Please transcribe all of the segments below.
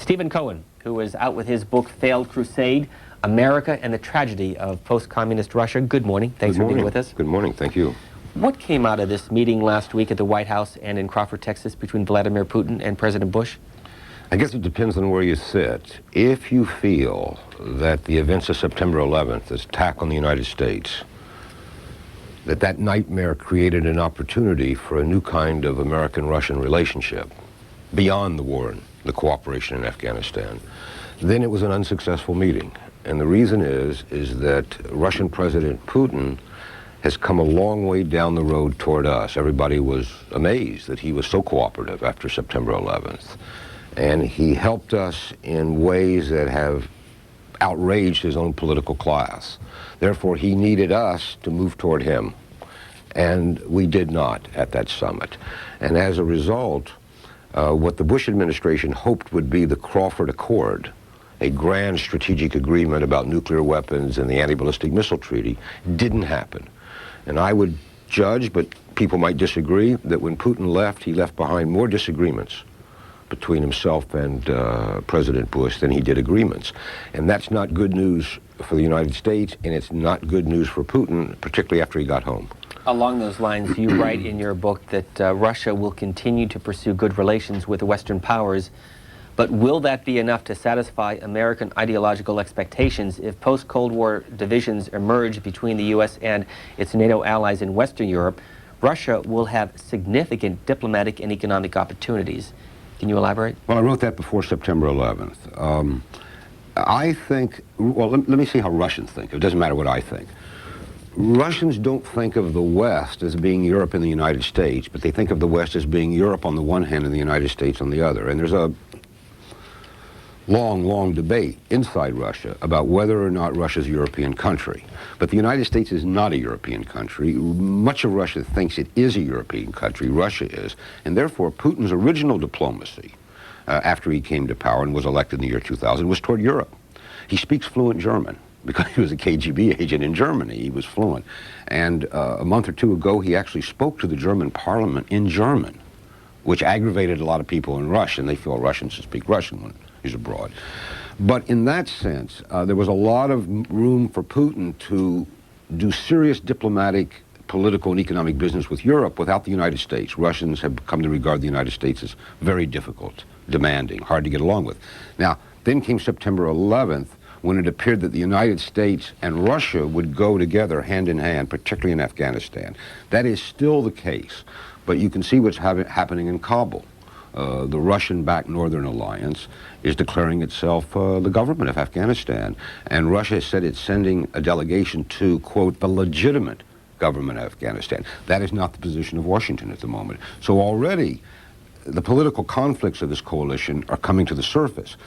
Stephen Cohen, who was out with his book, Failed Crusade, America and the Tragedy of Post-Communist Russia. Good morning. Thanks for being with us. Good morning. Thank you. What came out of this meeting last week at the White House and in Crawford, Texas, between Vladimir Putin and President Bush? I guess it depends on where you sit. If you feel that the events of September 11th, this attack on the United States, that nightmare created an opportunity for a new kind of American-Russian relationship beyond the war and the cooperation in Afghanistan, then it was an unsuccessful meeting. And the reason is that Russian President Putin has come a long way down the road toward us. Everybody was amazed that he was so cooperative after September 11th. And he helped us in ways that have outraged his own political class. Therefore, he needed us to move toward him. And we did not at that summit. And as a result, what the Bush administration hoped would be the Crawford Accord, a grand strategic agreement about nuclear weapons and the anti-ballistic missile treaty, didn't happen. And I would judge, but people might disagree, that when Putin left, he left behind more disagreements between himself and President Bush than he did agreements. And that's not good news for the United States, and it's not good news for Putin, particularly after he got home. Along those lines, you write in your book that Russia will continue to pursue good relations with the Western powers, but will that be enough to satisfy American ideological expectations if post-Cold War divisions emerge between the U.S. and its NATO allies in Western Europe? Russia will have significant diplomatic and economic opportunities. Can you elaborate? Well, I wrote that before September 11th. I think, well, let me see how Russians think. It doesn't matter what I think. Russians don't think of the West as being Europe and the United States, but they think of the West as being Europe on the one hand and the United States on the other. And there's a long debate inside Russia about whether or not Russia's a European country. But the United States is not a European country. Much of Russia thinks it is a European country. Russia is. And therefore, Putin's original diplomacy, after he came to power and was elected in the year 2000, was toward Europe. He speaks fluent German. Because he was a KGB agent in Germany, he was fluent. And a month or two ago, he actually spoke to the German parliament in German, which aggravated a lot of people in Russia, and they feel Russians should speak Russian when he's abroad. But in that sense, there was a lot of room for Putin to do serious diplomatic, political, and economic business with Europe without the United States. Russians have come to regard the United States as very difficult, demanding, hard to get along with. Now, then came September 11th, when it appeared that the United States and Russia would go together hand in hand, particularly in Afghanistan. That is still the case, but you can see what's happening in Kabul. The Russian-backed Northern Alliance is declaring itself the government of Afghanistan, and Russia has said it's sending a delegation to, quote, the legitimate government of Afghanistan. That is not the position of Washington at the moment. So already, the political conflicts of this coalition are coming to the surface.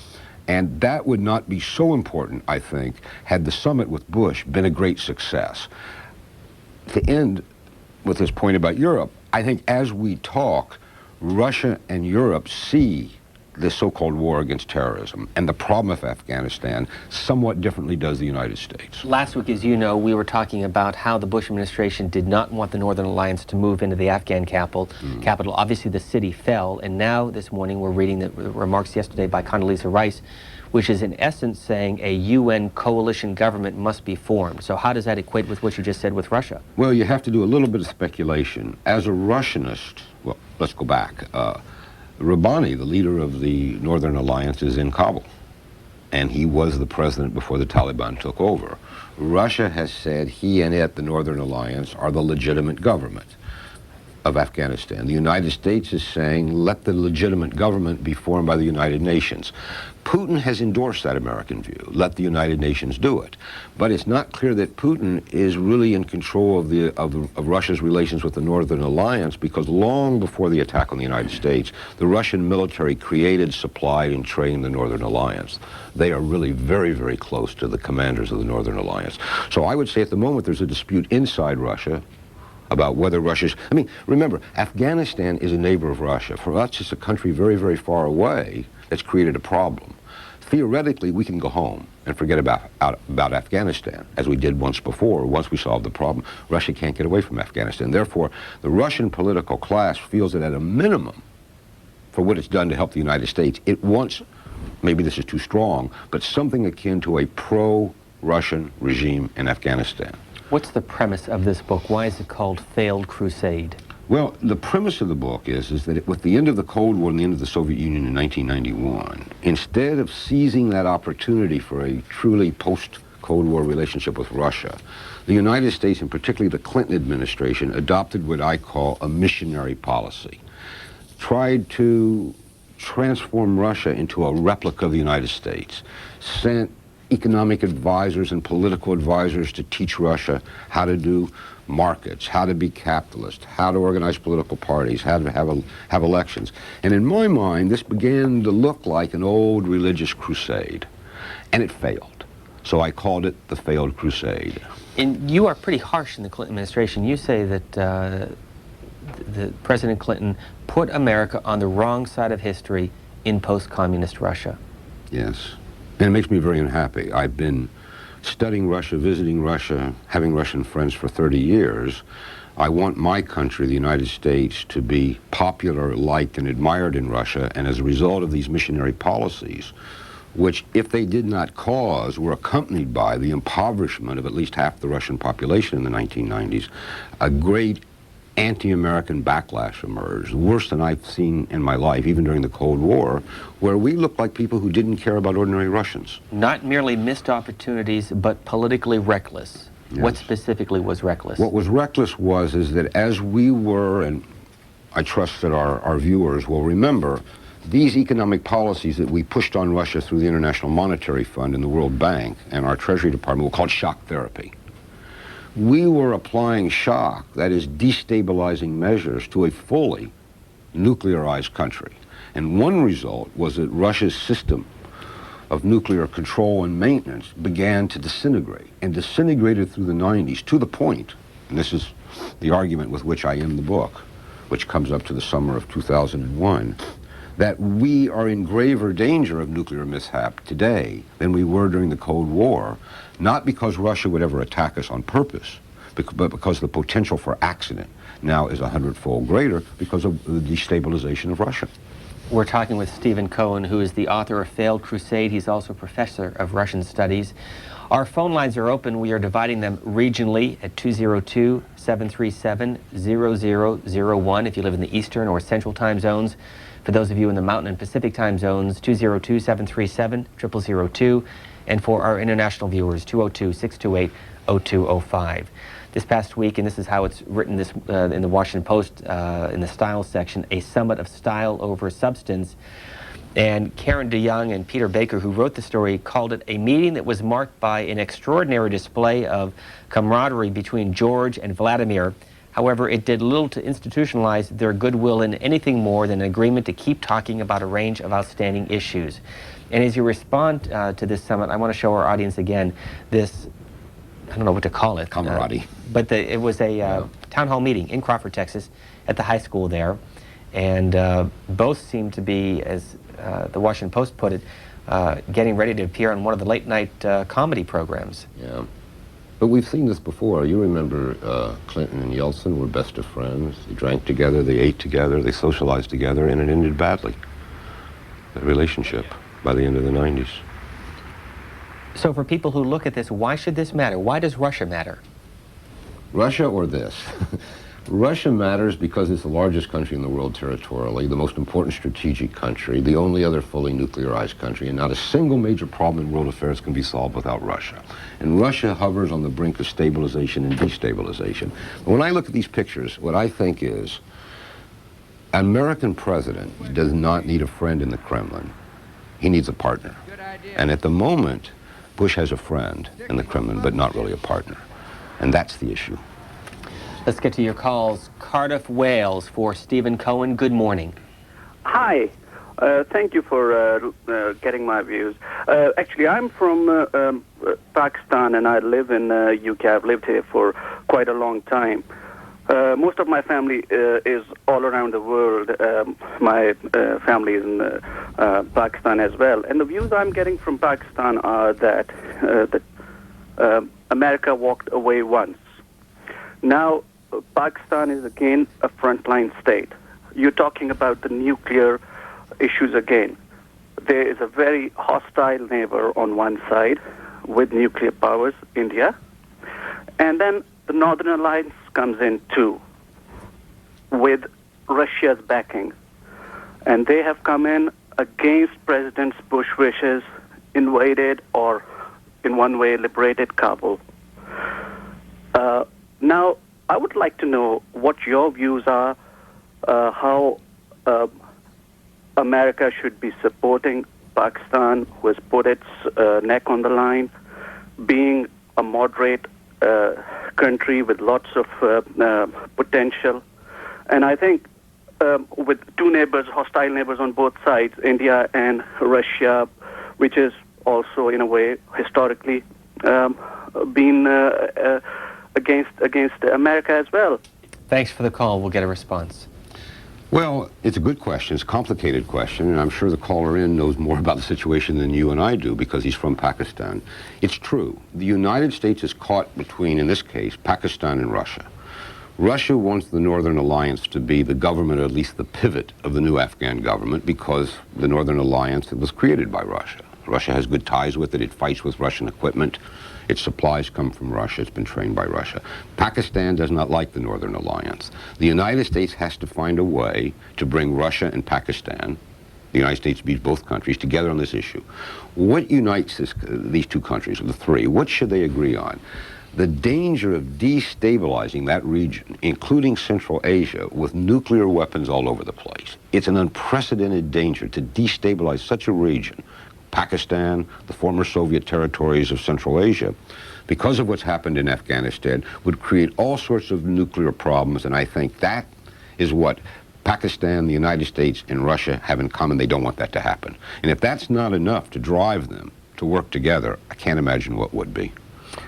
And that would not be so important, I think, had the summit with Bush been a great success. To end with this point about Europe, I think as we talk, Russia and Europe see this so-called war against terrorism and the problem of Afghanistan somewhat differently does the United States. Last week, as you know, we were talking about how the Bush administration did not want the Northern Alliance to move into the Afghan capital. Obviously, the city fell, and now this morning we're reading the remarks yesterday by Condoleezza Rice, which is in essence saying a UN coalition government must be formed. So how does that equate with what you just said with Russia? Well, you have to do a little bit of speculation. As a Russianist, well, let's go back. Rabbani, the leader of the Northern Alliance, is in Kabul, and he was the president before the Taliban took over. Russia has said he and it, the Northern Alliance, are the legitimate government of Afghanistan. The United States is saying, let the legitimate government be formed by the United Nations. Putin has endorsed that American view. Let the United Nations do it. But it's not clear that Putin is really in control of Russia's relations with the Northern Alliance, because long before the attack on the United States, the Russian military created, supplied, and trained the Northern Alliance. They are really very close to the commanders of the Northern Alliance. So I would say at the moment there's a dispute inside Russia about whether Russia's... I mean, remember, Afghanistan is a neighbor of Russia. For us, it's a country very far away that's created a problem. Theoretically, we can go home and forget about Afghanistan, as we did once before. Once we solved the problem, Russia can't get away from Afghanistan. Therefore, the Russian political class feels that at a minimum, for what it's done to help the United States, it wants maybe this is too strong, but something akin to a pro-Russian regime in Afghanistan. What's the premise of this book? Why is it called Failed Crusade? Well, the premise of the book is that with the end of the Cold War and the end of the Soviet Union in 1991, instead of seizing that opportunity for a truly post-Cold War relationship with Russia, the United States, and particularly the Clinton administration, adopted what I call a missionary policy. Tried to transform Russia into a replica of the United States, sent economic advisors and political advisors to teach Russia how to do markets, how to be capitalist, how to organize political parties, how to have elections. And in my mind, this began to look like an old religious crusade, and it failed. So I called it the Failed Crusade. And you are pretty harsh in the Clinton administration. You say that the President Clinton put America on the wrong side of history in post-communist Russia. Yes. And it makes me very unhappy. I've been studying Russia, visiting Russia, having Russian friends for 30 years. I want my country, the United States, to be popular, liked, and admired in Russia, and as a result of these missionary policies, which, if they did not cause, were accompanied by the impoverishment of at least half the Russian population in the 1990s, a great anti-American backlash emerged, worse than I've seen in my life, even during the Cold War, where we looked like people who didn't care about ordinary Russians. Not merely missed opportunities, but politically reckless. Yes. What specifically was reckless? What was reckless is that as we were, and I trust that our viewers will remember, these economic policies that we pushed on Russia through the International Monetary Fund and the World Bank and our Treasury Department were called shock therapy. We were applying shock, that is destabilizing measures, to a fully nuclearized country. And one result was that Russia's system of nuclear control and maintenance began to disintegrate, and disintegrated through the 90s to the point, and this is the argument with which I end the book, which comes up to the summer of 2001, that we are in graver danger of nuclear mishap today than we were during the Cold War, not because Russia would ever attack us on purpose, but because the potential for accident now is 100-fold greater because of the destabilization of Russia. We're talking with Stephen Cohen, who is the author of Failed Crusade. He's also a professor of Russian studies. Our phone lines are open. We are dividing them regionally at 202-737-0001 if you live in the Eastern or Central time zones. For those of you in the Mountain and Pacific time zones, 202-737-0002. And for our international viewers, 202-628-0205. This past week, and this is how it's written this, in the Washington Post, in the style section, a summit of style over substance. And Karen DeYoung and Peter Baker, who wrote the story, called it a meeting that was marked by an extraordinary display of camaraderie between George and Vladimir. However, it did little to institutionalize their goodwill in anything more than an agreement to keep talking about a range of outstanding issues. And as you respond to this summit, I want to show our audience again this, I don't know what to call it. Camaraderie. But it was a town hall meeting in Crawford, Texas, at the high school there. And both seemed to be, as the Washington Post put it, getting ready to appear on one of the late-night comedy programs. Yeah. But we've seen this before. You remember Clinton and Yeltsin were best of friends. They drank together, they ate together, they socialized together, and it ended badly, that relationship, by the end of the 90s. So for people who look at this, why should this matter? Why does Russia matter? Russia or this? Russia matters because it's the largest country in the world territorially, the most important strategic country, the only other fully nuclearized country, and not a single major problem in world affairs can be solved without Russia. And Russia hovers on the brink of stabilization and destabilization. When I look at these pictures, what I think is, an American president does not need a friend in the Kremlin. He needs a partner. And at the moment, Bush has a friend in the Kremlin, but not really a partner. And that's the issue. Let's get to your calls. Cardiff, Wales, for Stephen Cohen. Good morning. Hi. Thank you for getting my views. Actually, I'm from Pakistan, and I live in UK. I've lived here for quite a long time. Most of my family is all around the world. My family is in Pakistan as well. And the views I'm getting from Pakistan are that America walked away once. Now, Pakistan is again a frontline state. You're talking about the nuclear issues again. there is a very hostile neighbor on one side with nuclear powers, India, and then the Northern Alliance comes in too with Russia's backing. And they have come in against President Bush's wishes, invaded or in one way liberated Kabul. Now, I would like to know what your views are, how America should be supporting Pakistan, who has put its neck on the line, being a moderate country with lots of potential. And I think with two neighbors, hostile neighbors on both sides, India and Russia, which is also, in a way, historically been against America as well. Thanks for the call. We'll get a response. Well, it's a good question. It's a complicated question, and I'm sure the caller in knows more about the situation than you and I do because he's from Pakistan. It's true. The United States is caught between, in this case, Pakistan and Russia. Russia wants the Northern Alliance to be the government, or at least the pivot of the new Afghan government, because the Northern Alliance was created by Russia. Russia has good ties with it. It fights with Russian equipment. Its supplies come from Russia. It's been trained by Russia. Pakistan does not like the Northern Alliance. The United States has to find a way to bring Russia and Pakistan, the United States beats both countries, together on this issue. What unites these two countries, the three? What should they agree on? The danger of destabilizing that region, including Central Asia, with nuclear weapons all over the place. It's an unprecedented danger to destabilize such a region, Pakistan, the former Soviet territories of Central Asia, because of what's happened in Afghanistan, would create all sorts of nuclear problems, and I think that is what Pakistan, the United States, and Russia have in common. They don't want that to happen. And if that's not enough to drive them to work together, I can't imagine what would be.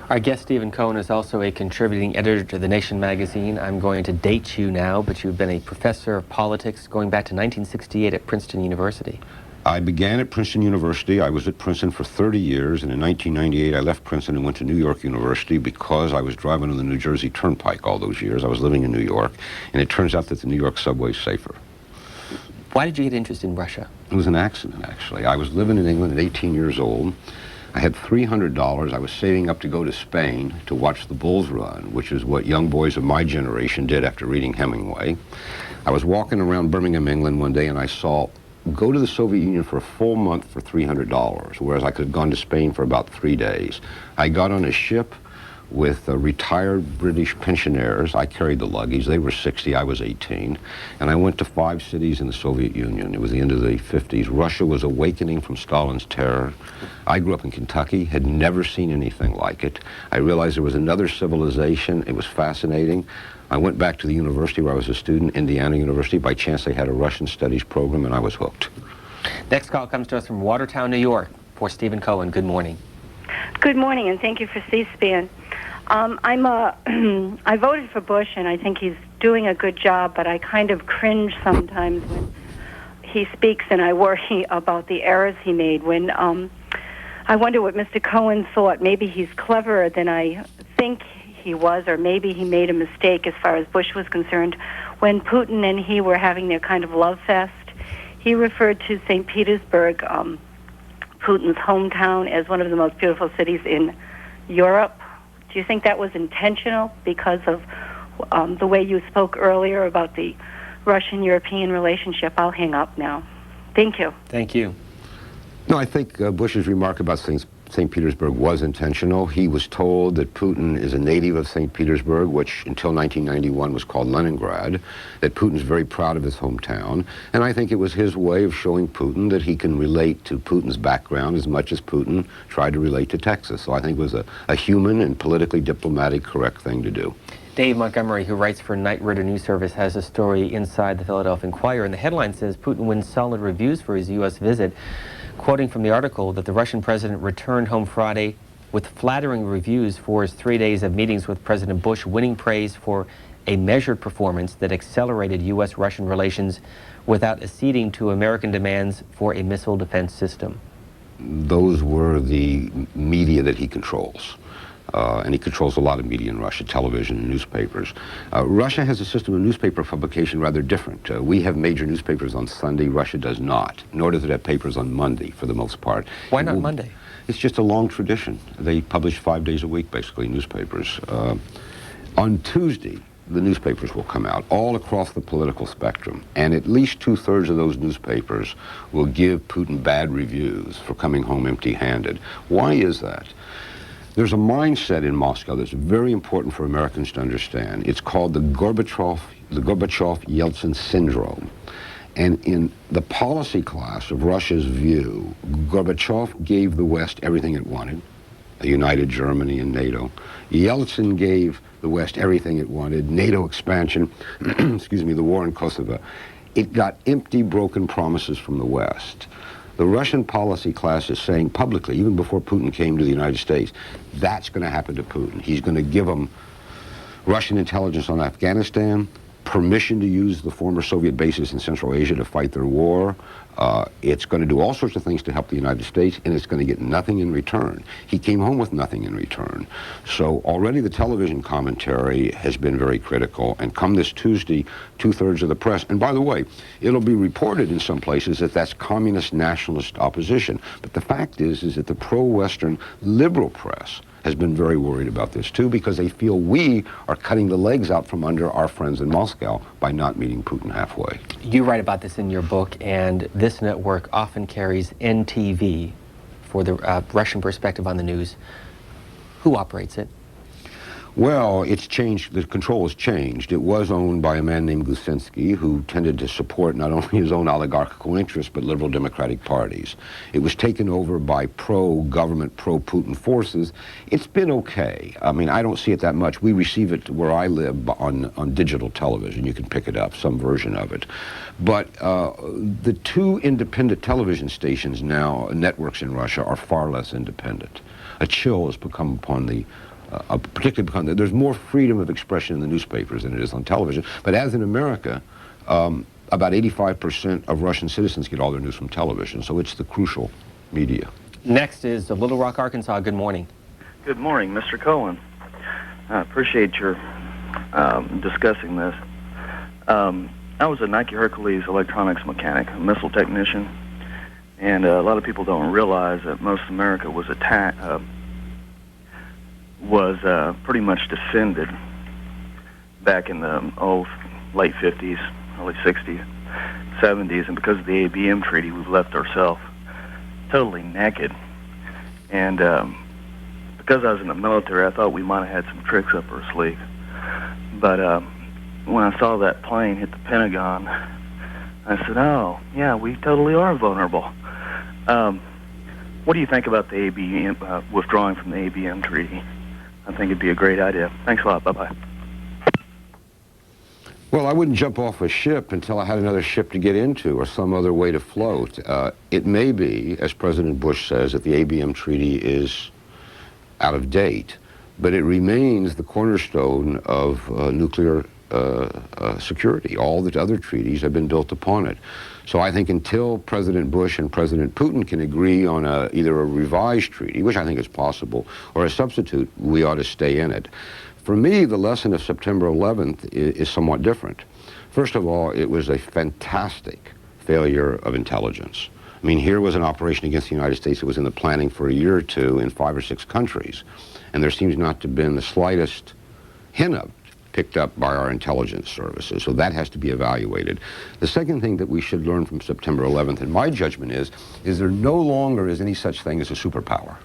Our guest, Stephen Cohen, is also a contributing editor to The Nation magazine. I'm going to date you now, but you've been a professor of politics going back to 1968 at Princeton University. I began at Princeton University. I was at Princeton for 30 years, and in 1998 I left Princeton and went to New York University because I was driving on the New Jersey Turnpike all those years. I was living in New York, and it turns out that the New York subway is safer. Why did you get interested in Russia? It was an accident, actually. I was living in England at 18 years old. I had $300. I was saving up to go to Spain to watch the Bulls run, which is what young boys of my generation did after reading Hemingway. I was walking around Birmingham, England one day, and I saw go to the Soviet Union for a full month for $300, whereas I could have gone to Spain for about 3 days. I got on a ship with retired British pensioners. I carried the luggage. They were 60, I was 18. And I went to 5 cities in the Soviet Union. It was the end of the 50s. Russia was awakening from Stalin's terror. I grew up in Kentucky, had never seen anything like it. I realized there was another civilization. It was fascinating. I went back to the university where I was a student, Indiana University. By chance, they had a Russian studies program, and I was hooked. Next call comes to us from Watertown, New York, for Stephen Cohen. Good morning. Good morning, and thank you for C-SPAN. I voted for Bush, and I think he's doing a good job, but I kind of cringe sometimes when he speaks, and I worry about the errors he made. When I wonder what Mr. Cohen thought. Maybe he's cleverer than I think he was, or maybe he made a mistake as far as Bush was concerned. When Putin and he were having their kind of love fest, he referred to St. Petersburg, Putin's hometown, as one of the most beautiful cities in Europe. Do you think that was intentional because of the way you spoke earlier about the Russian-European relationship? I'll hang up now. Thank you. Thank you. No, I think Bush's remark about St. Petersburg was intentional. He was told that Putin is a native of St. Petersburg, which until 1991 was called Leningrad, that Putin's very proud of his hometown. And I think it was his way of showing Putin that he can relate to Putin's background as much as Putin tried to relate to Texas. So I think it was a human and politically diplomatic correct thing to do. Dave Montgomery, who writes for Knight Ridder News Service, has a story inside the Philadelphia Inquirer, and the headline says Putin wins solid reviews for his U.S. visit, quoting from the article that the Russian president returned home Friday with flattering reviews for his 3 days of meetings with President Bush, winning praise for a measured performance that accelerated U.S.-Russian relations without acceding to American demands for a missile defense system. Those were the media that he controls. and he controls a lot of media in Russia, television and newspapers. Russia has a system of newspaper publication rather different. We have major newspapers on Sunday. Russia does not, nor does it have papers on Monday for the most part. Why not Monday? It's just a long tradition. They publish 5 days a week, basically, newspapers. On Tuesday, the newspapers will come out all across the political spectrum, and at least 2/3 of those newspapers will give Putin bad reviews for coming home empty-handed. Why is that? There's a mindset in Moscow that's very important for Americans to understand. It's called the Gorbachev-Yeltsin syndrome. And in the policy class of Russia's view, Gorbachev gave the West everything it wanted, a united Germany and NATO. Yeltsin gave the West everything it wanted, NATO expansion, excuse me, the war in Kosovo. It got empty, broken promises from the West. The Russian policy class is saying publicly, even before Putin came to the United States, that's going to happen to Putin. He's going to give them Russian intelligence on Afghanistan, permission to use the former Soviet bases in Central Asia to fight their war. It's going to do all sorts of things to help the United States, and it's going to get nothing in return. He came home with nothing in return. So already the television commentary has been very critical, and come this Tuesday, 2/3 of the press, and by the way, it'll be reported in some places that that's communist nationalist opposition. But the fact is that the pro-Western liberal press has been very worried about this too, because they feel we are cutting the legs out from under our friends in Moscow by not meeting Putin halfway. You write about this in your book, and this network often carries NTV for the Russian perspective on the news. Who operates it? Well, it's changed. The control has changed. It was owned by a man named Gusinsky, who tended to support not only his own oligarchical interests, but liberal democratic parties. It was taken over by pro-government, pro-Putin forces. It's been okay. I mean, I don't see it that much. We receive it where I live on digital television. You can pick it up, some version of it. But the two independent television stations now, networks in Russia, are far less independent. A chill has become upon the particularly because there's more freedom of expression in the newspapers than it is on television. But as in America, about 85% of Russian citizens get all their news from television, so it's the crucial media. Next is Little Rock, Arkansas. Good morning. Good morning, Mr. Cohen. I appreciate your discussing this. I was a Nike Hercules electronics mechanic, a missile technician, and a lot of people don't realize that most of America was pretty much defended back in the late 50s, early 60s, 70s, and because of the ABM treaty, we've left ourselves totally naked. And because I was in the military, I thought we might have had some tricks up our sleeve. But when I saw that plane hit the Pentagon, I said, oh, yeah, we totally are vulnerable. What do you think about the ABM, withdrawing from the ABM treaty? I think it'd be a great idea. Thanks a lot. Bye-bye. Well, I wouldn't jump off a ship until I had another ship to get into or some other way to float. It may be, as President Bush says, that the ABM treaty is out of date, but it remains the cornerstone of nuclear security. All the other treaties have been built upon it. So I think until President Bush and President Putin can agree on either a revised treaty, which I think is possible, or a substitute, we ought to stay in it. For me, the lesson of September 11th is somewhat different. First of all, it was a fantastic failure of intelligence. I mean, here was an operation against the United States that was in the planning for a year or two in 5 or 6 countries, and there seems not to have been the slightest hint of it picked up by our intelligence services, so that has to be evaluated. The second thing that we should learn from September 11th, in my judgment, is there no longer is any such thing as a superpower,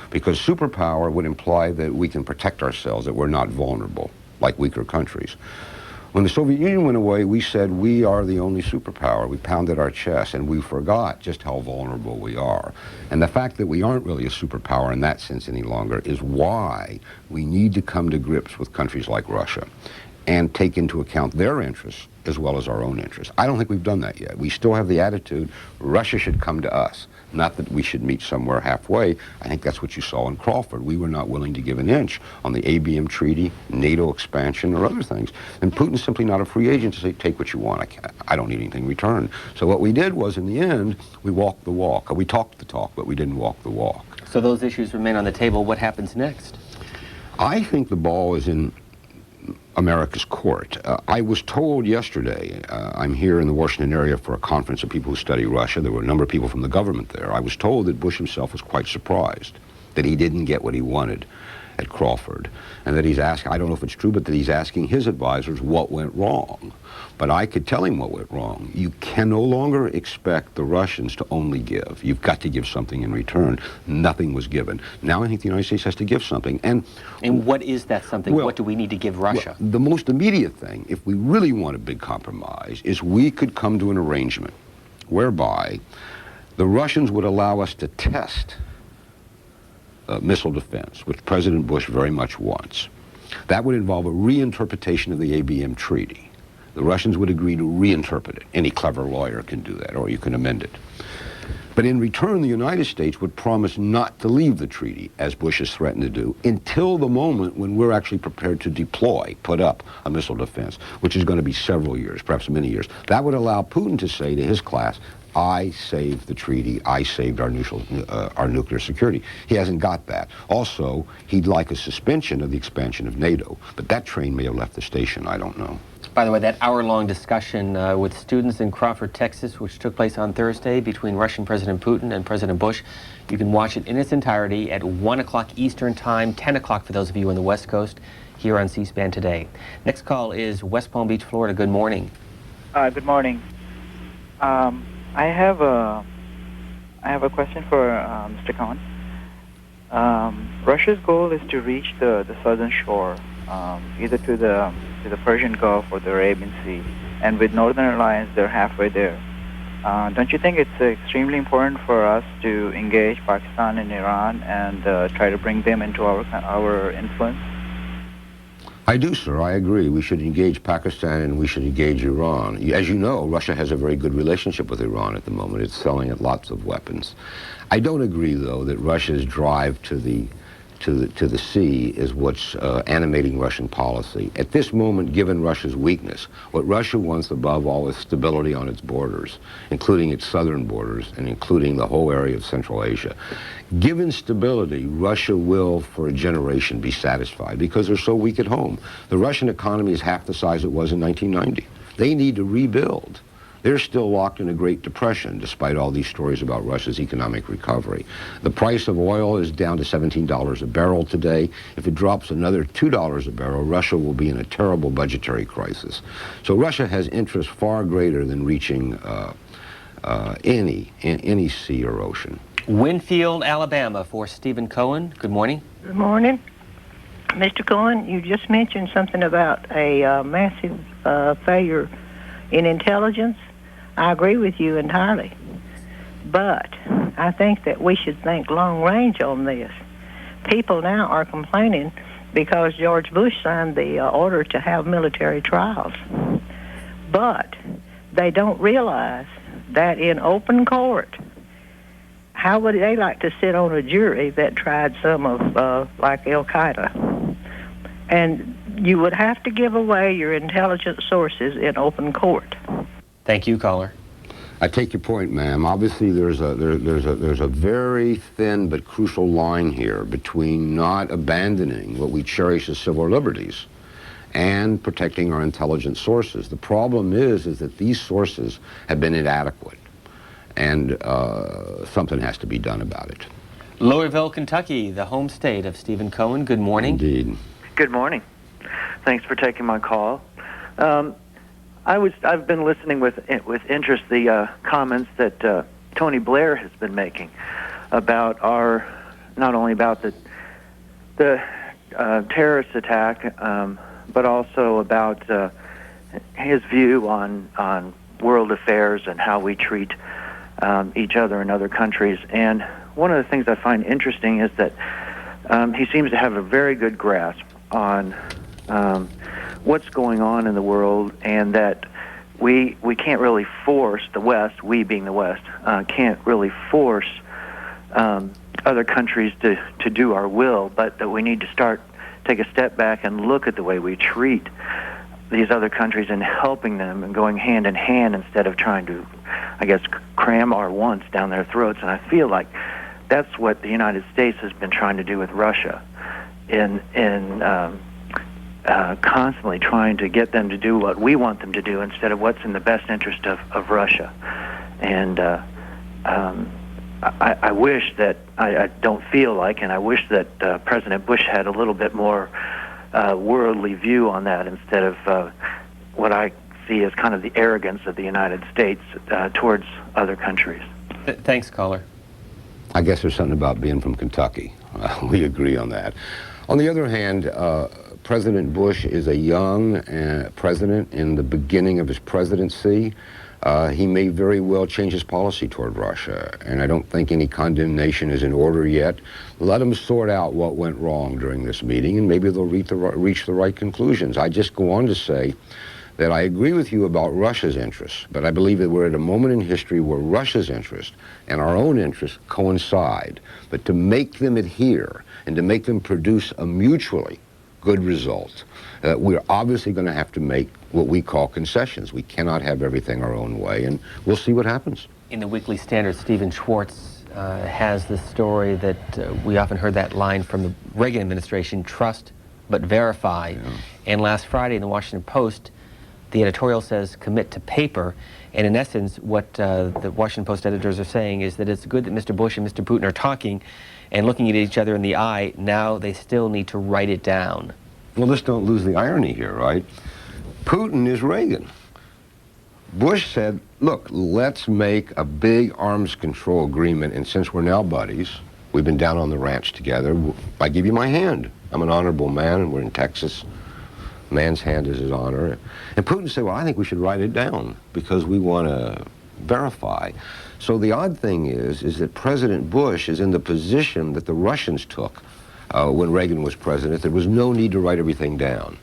because superpower would imply that we can protect ourselves, that we're not vulnerable, like weaker countries. When the Soviet Union went away, we said we are the only superpower. We pounded our chest, and we forgot just how vulnerable we are. And the fact that we aren't really a superpower in that sense any longer is why we need to come to grips with countries like Russia and take into account their interests as well as our own interests. I don't think we've done that yet. We still have the attitude Russia should come to us, not that we should meet somewhere halfway. I think that's what you saw in Crawford. We were not willing to give an inch on the ABM treaty, NATO expansion, or other things. And Putin's simply not a free agent to say, take what you want. I don't need anything in return. So what we did was, in the end, we walked the walk. We talked the talk, but we didn't walk the walk. So those issues remain on the table. What happens next? I think the ball is in America's court. I was told yesterday, I'm here in the Washington area for a conference of people who study Russia. There were a number of people from the government there. I was told that Bush himself was quite surprised that he didn't get what he wanted at Crawford, and that he's asking, I don't know if it's true, but that he's asking his advisors what went wrong. But I could tell him what went wrong. You can no longer expect the Russians to only give. You've got to give something in return. Nothing was given. Now I think the United States has to give something. And what is that something? What do we need to give Russia? Well, the most immediate thing, if we really want a big compromise, is we could come to an arrangement whereby the Russians would allow us to test missile defense, which President Bush very much wants. That would involve a reinterpretation of the ABM treaty. The Russians would agree to reinterpret it. Any clever lawyer can do that, or you can amend it. But in return, the United States would promise not to leave the treaty, as Bush has threatened to do, until the moment when we're actually prepared to deploy, put up a missile defense, which is going to be several years, perhaps many years. That would allow Putin to say to his class, I saved the treaty, I saved our nuclear security. He hasn't got that. Also, he'd like a suspension of the expansion of NATO, but that train may have left the station, I don't know. By the way, that hour-long discussion with students in Crawford, Texas, which took place on Thursday between Russian President Putin and President Bush, you can watch it in its entirety at 1 o'clock Eastern Time, 10 o'clock for those of you on the West Coast, here on C-SPAN today. Next call is West Palm Beach, Florida. Good morning. Good morning. I have a question for Mr. Cohen. Russia's goal is to reach the southern shore, either to the Persian Gulf or the Arabian Sea, and with Northern Alliance, they're halfway there. Don't you think it's extremely important for us to engage Pakistan and Iran and try to bring them into our influence? I do, sir. I agree. We should engage Pakistan and we should engage Iran. As you know, Russia has a very good relationship with Iran at the moment. It's selling it lots of weapons. I don't agree, though, that Russia's drive to the sea is what's animating Russian policy. At this moment, given Russia's weakness, what Russia wants above all is stability on its borders, including its southern borders and including the whole area of Central Asia. Given stability, Russia will, for a generation, be satisfied because they're so weak at home. The Russian economy is half the size it was in 1990. They need to rebuild. They're still locked in a Great Depression, despite all these stories about Russia's economic recovery. The price of oil is down to $17 a barrel today. If it drops another $2 a barrel, Russia will be in a terrible budgetary crisis. So Russia has interests far greater than reaching any sea or ocean. Winfield, Alabama, for Stephen Cohen. Good morning. Good morning. Mr. Cohen, you just mentioned something about a massive failure in intelligence. I agree with you entirely. But I think that we should think long range on this. People now are complaining because George Bush signed the order to have military trials. But they don't realize that in open court, how would they like to sit on a jury that tried some of, like Al-Qaeda? And you would have to give away your intelligence sources in open court. Thank you, caller. I take your point, ma'am. Obviously, there's a very thin but crucial line here between not abandoning what we cherish as civil liberties and protecting our intelligence sources. The problem is that these sources have been inadequate, and something has to be done about it. Louisville, Kentucky, the home state of Stephen Cohen. Good morning. Indeed. Good morning. Thanks for taking my call. I've been listening with interest the comments that Tony Blair has been making about not only about the terrorist attack, but also about his view on world affairs and how we treat each other in other countries. And one of the things I find interesting is that he seems to have a very good grasp on what's going on in the world, and that we can't really force the West, we being the West, can't really force other countries to do our will, but that we need to take a step back and look at the way we treat these other countries and helping them and going hand in hand instead of trying to, I guess, cram our wants down their throats. And I feel like that's what the United States has been trying to do with Russia. in constantly trying to get them to do what we want them to do instead of what's in the best interest of Russia. And I wish that, I don't feel like, and I wish that President Bush had a little bit more worldly view on that instead of what I see as kind of the arrogance of the United States towards other countries. Thanks, caller. I guess there's something about being from Kentucky. We agree on that. On the other hand, President Bush is a young president in the beginning of his presidency. He may very well change his policy toward Russia, and I don't think any condemnation is in order yet. Let him sort out what went wrong during this meeting, and maybe they'll reach the right conclusions. I just go on to say that I agree with you about Russia's interests, but I believe that we're at a moment in history where Russia's interests and our own interests coincide. But to make them adhere and to make them produce a mutually good result, we're obviously going to have to make what we call concessions. We cannot have everything our own way, and we'll see what happens. In the Weekly Standard, Stephen Schwartz has the story that we often heard that line from the Reagan administration, trust but verify. Yeah. And last Friday in the Washington Post, the editorial says commit to paper, and in essence what the Washington Post editors are saying is that it's good that Mr. Bush and Mr. Putin are talking and looking at each other in the eye. Now they still need to write it down. Well, let's don't lose the irony here, right? Putin is Reagan. Bush said, look, let's make a big arms control agreement, and since we're now buddies, we've been down on the ranch together, I give you my hand. I'm an honorable man, and we're in Texas. Man's hand is his honor. And Putin said, well, I think we should write it down because we want to verify. So the odd thing is that President Bush is in the position that the Russians took when Reagan was president. There was no need to write everything down.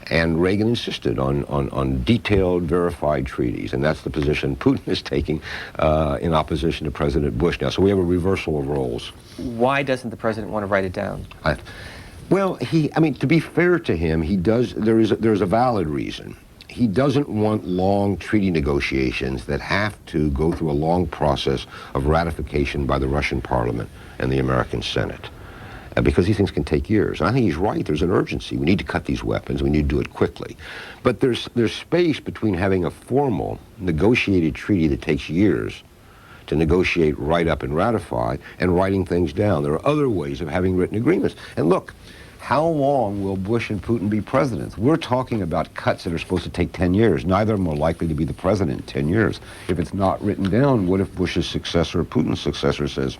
And Reagan insisted on detailed, verified treaties, and that's the position Putin is taking in opposition to President Bush now. So we have a reversal of roles. Why doesn't the president want to write it down? Well, I mean, to be fair to him, there's a valid reason. He doesn't want long treaty negotiations that have to go through a long process of ratification by the Russian Parliament and the American Senate, because these things can take years. And I think he's right. There's an urgency. We need to cut these weapons. We need to do it quickly. But there's space between having a formal negotiated treaty that takes years to negotiate, write up, and ratify, and writing things down. There are other ways of having written agreements. And look, how long will Bush and Putin be presidents? We're talking about cuts that are supposed to take 10 years. Neither of them are likely to be the president in 10 years. If it's not written down, what if Bush's successor, Putin's successor, says,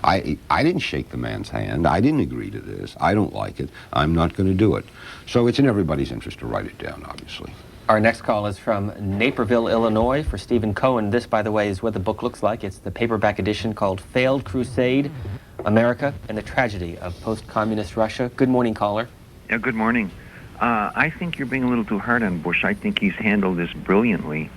I didn't shake the man's hand. I didn't agree to this. I don't like it. I'm not going to do it. So it's in everybody's interest to write it down, obviously. Our next call is from Naperville, Illinois, for Stephen Cohen. This, by the way, is what the book looks like. It's the paperback edition called Failed Crusade, America and the Tragedy of Post-Communist Russia. Good morning, caller. Yeah, good morning. I think you're being a little too hard on Bush. I think he's handled this brilliantly.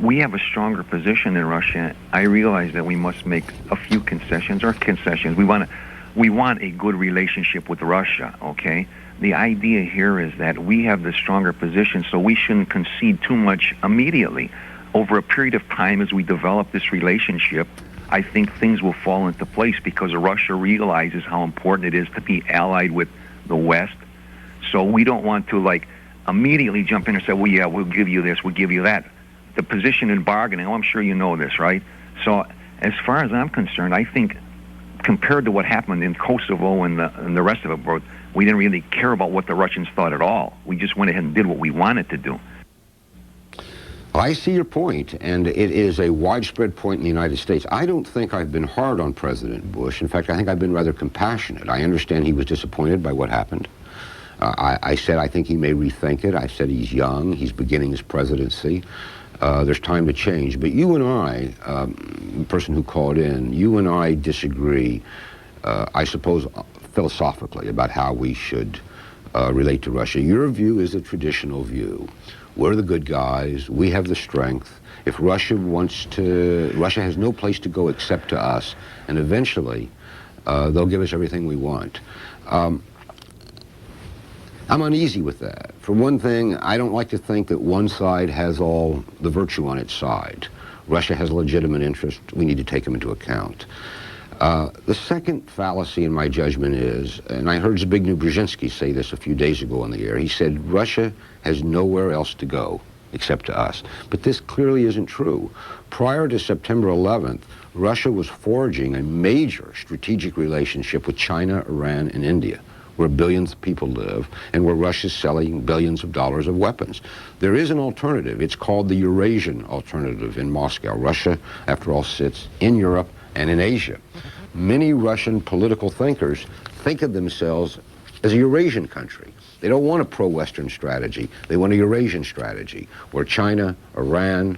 We have a stronger position in Russia. I realize that we must make a few concessions. We want a good relationship with Russia, okay? The idea here is that we have the stronger position, so we shouldn't concede too much immediately. Over a period of time, as we develop this relationship, I think things will fall into place because Russia realizes how important it is to be allied with the West. So we don't want to, immediately jump in and say, well, yeah, we'll give you this, we'll give you that. The position in bargaining, I'm sure you know this, right? So as far as I'm concerned, I think compared to what happened in Kosovo and the rest of it, we didn't really care about what the Russians thought at all. We just went ahead and did what we wanted to do. I see your point, and it is a widespread point in the United States. I don't think I've been hard on President Bush. In fact, I think I've been rather compassionate. I understand he was disappointed by what happened. I said I think he may rethink it. I said he's young. He's beginning his presidency. There's time to change. But you and I, the person who called in, you and I disagree, I suppose, philosophically about how we should relate to Russia. Your view is a traditional view. We're the good guys. We have the strength. If Russia Russia has no place to go except to us, and eventually they'll give us everything we want. I'm uneasy with that. For one thing, I don't like to think that one side has all the virtue on its side. Russia has a legitimate interest. We need to take them into account. The second fallacy in my judgment is, and I heard Zbigniew Brzezinski say this a few days ago on the air, he said Russia has nowhere else to go except to us. But this clearly isn't true. Prior to September 11th, Russia was forging a major strategic relationship with China, Iran, and India, where billions of people live, and where Russia's selling billions of dollars of weapons. There is an alternative. It's called the Eurasian alternative in Moscow. Russia, after all, sits in Europe and in Asia. Many Russian political thinkers think of themselves as a Eurasian country. They don't want a pro-Western strategy. They want a Eurasian strategy, where China, Iran,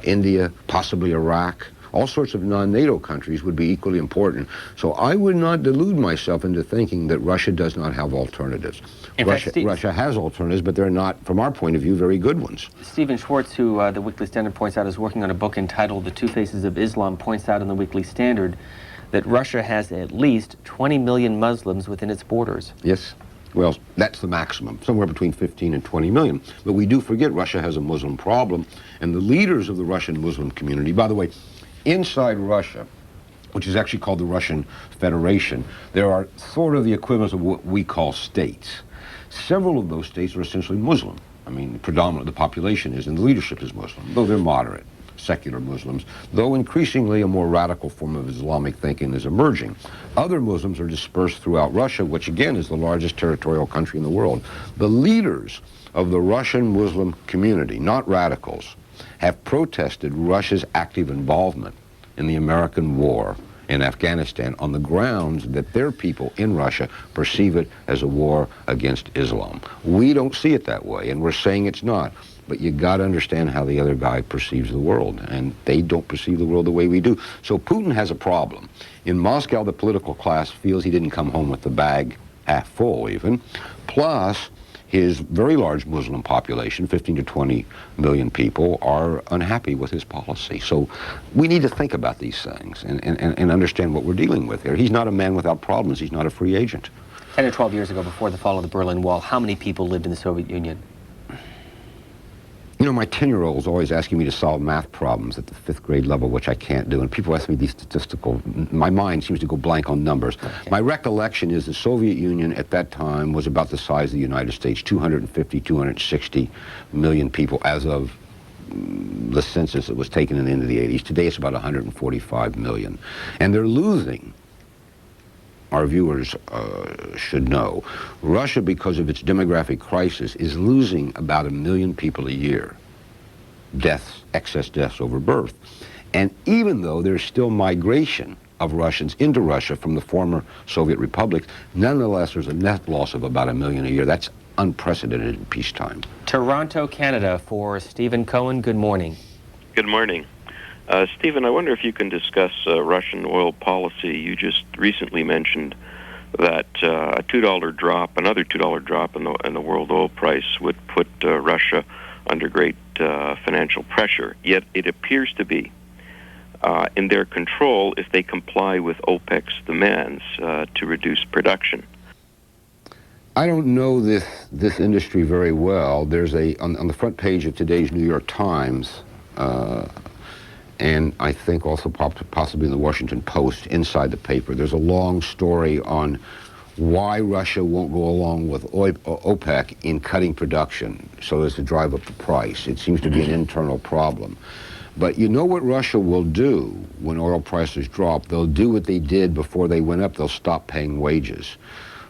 India, possibly Iraq, all sorts of non-NATO countries would be equally important. So I would not delude myself into thinking that Russia does not have alternatives. Russia has alternatives, but they're not, from our point of view, very good ones. Stephen Schwartz, who the Weekly Standard points out is working on a book entitled The Two Faces of Islam, points out in the Weekly Standard that Russia has at least 20 million Muslims within its borders. Yes. Well, that's the maximum, somewhere between 15 and 20 million. But we do forget Russia has a Muslim problem, and the leaders of the Russian Muslim community, by the way, inside Russia, which is actually called the Russian Federation, there are sort of the equivalents of what we call states. Several of those states are essentially Muslim. I mean, predominantly the population is, and the leadership is Muslim, though they're moderate, secular Muslims, though increasingly a more radical form of Islamic thinking is emerging. Other Muslims are dispersed throughout Russia, which again is the largest territorial country in the world. The leaders of the Russian Muslim community, not radicals, have protested Russia's active involvement in the American war in Afghanistan on the grounds that their people in Russia perceive it as a war against Islam. We don't see it that way, and we're saying it's not. But you got to understand how the other guy perceives the world, and they don't perceive the world the way we do. So Putin has a problem. In Moscow, the political class feels he didn't come home with the bag half full, even. Plus, his very large Muslim population, 15 to 20 million people, are unhappy with his policy. So we need to think about these things and understand what we're dealing with here. He's not a man without problems. He's not a free agent. 10 or 12 years ago, before the fall of the Berlin Wall, how many people lived in the Soviet Union? You know, my 10-year-old's always asking me to solve math problems at the 5th grade level, which I can't do. And people ask me these statistical, my mind seems to go blank on numbers. Okay. My recollection is the Soviet Union at that time was about the size of the United States, 250, 260 million people as of the census that was taken in the end of the 80s. Today it's about 145 million. And they're losing. Our viewers should know, Russia, because of its demographic crisis, is losing about 1 million people a year. Deaths, excess deaths over birth. And even though there's still migration of Russians into Russia from the former Soviet republics, nonetheless there's a net loss of about 1 million a year. That's unprecedented in peacetime. Toronto, Canada, for Stephen Cohen. Good morning. Good morning. Stephen, I wonder if you can discuss Russian oil policy. You just recently mentioned that a $2 drop, another $2 drop in the world oil price would put Russia under great financial pressure. Yet it appears to be in their control if they comply with OPEC's demands to reduce production. I don't know this industry very well. There's on the front page of today's New York Times, and I think also possibly in the Washington Post, inside the paper, there's a long story on why Russia won't go along with OPEC in cutting production so as to drive up the price. It seems to be an internal problem. But you know what Russia will do when oil prices drop? They'll do what they did before they went up. They'll stop paying wages.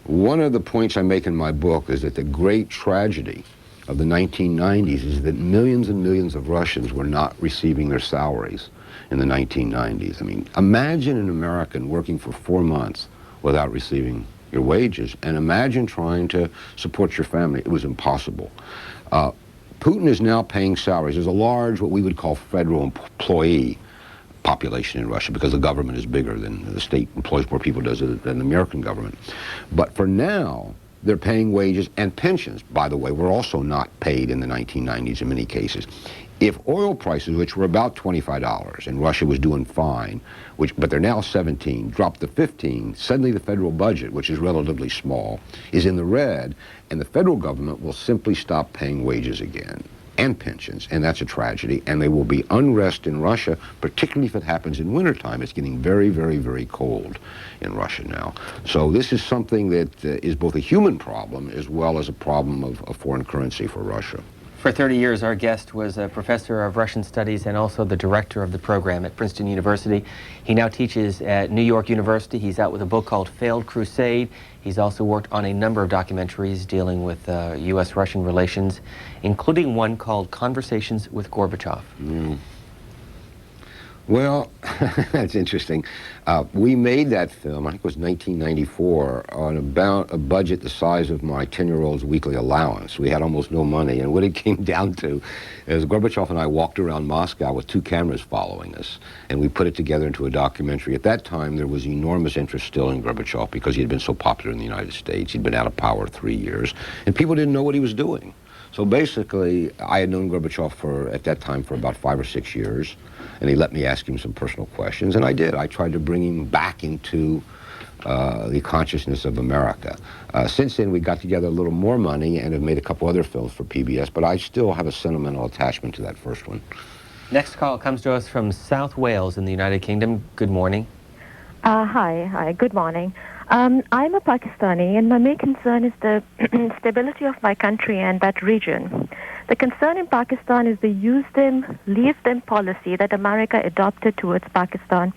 One of the points I make in my book is that the great tragedy of the 1990s is that millions and millions of Russians were not receiving their salaries in the 1990s. I mean, imagine an American working for 4 months without receiving your wages, and imagine trying to support your family. It was impossible. Putin is now paying salaries. There's a large, what we would call federal employee population in Russia because the government is bigger than the state employs more people than the American government. But for now, they're paying wages and pensions, by the way, were also not paid in the 1990s in many cases. If oil prices, which were about $25, and Russia was doing fine, but they're now 17, dropped to 15, suddenly the federal budget, which is relatively small, is in the red, and the federal government will simply stop paying wages again. and pensions, and that's a tragedy. And there will be unrest in Russia, particularly if it happens in wintertime. It's getting very, very, very cold in Russia now. So this is something that is both a human problem as well as a problem of foreign currency for Russia. For 30 years, our guest was a professor of Russian studies and also the director of the program at Princeton University. He now teaches at New York University. He's out with a book called Failed Crusade. He's also worked on a number of documentaries dealing with U.S.-Russian relations, including one called Conversations with Gorbachev. Well, that's interesting. We made that film, I think it was 1994, on about a budget the size of my 10-year-old's weekly allowance. We had almost no money, and what it came down to is Gorbachev and I walked around Moscow with 2 cameras following us, and we put it together into a documentary. At that time, there was enormous interest still in Gorbachev because he had been so popular in the United States. He'd been out of power 3 years, and people didn't know what he was doing. So basically, I had known Gorbachev at that time for about 5 or 6 years, and he let me ask him some personal questions, and I did. I tried to bring him back into the consciousness of America. Since then, we got together a little more money and have made a couple other films for PBS, but I still have a sentimental attachment to that first one. Next call comes to us from South Wales in the United Kingdom. Good morning. Hi, good morning. I'm a Pakistani, and my main concern is the stability of my country and that region. The concern in Pakistan is the use them, leave them policy that America adopted towards Pakistan,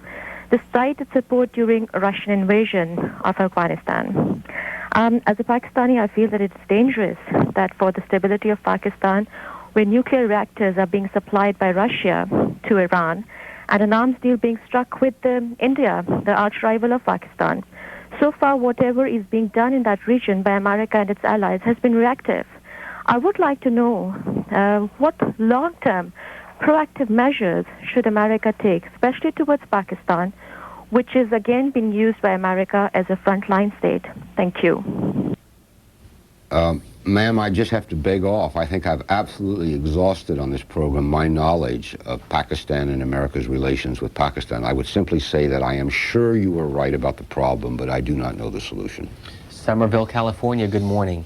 despite its support during Russian invasion of Afghanistan. As a Pakistani, I feel that it's dangerous that for the stability of Pakistan, where nuclear reactors are being supplied by Russia to Iran, and an arms deal being struck with India, the arch rival of Pakistan. So far, whatever is being done in that region by America and its allies has been reactive. I would like to know what long-term proactive measures should America take, especially towards Pakistan, which is again being used by America as a frontline state. Thank you. Ma'am, I just have to beg off. I think I've absolutely exhausted on this program my knowledge of Pakistan and America's relations with Pakistan. I would simply say that I am sure you are right about the problem, but I do not know the solution. Somerville, California, good morning.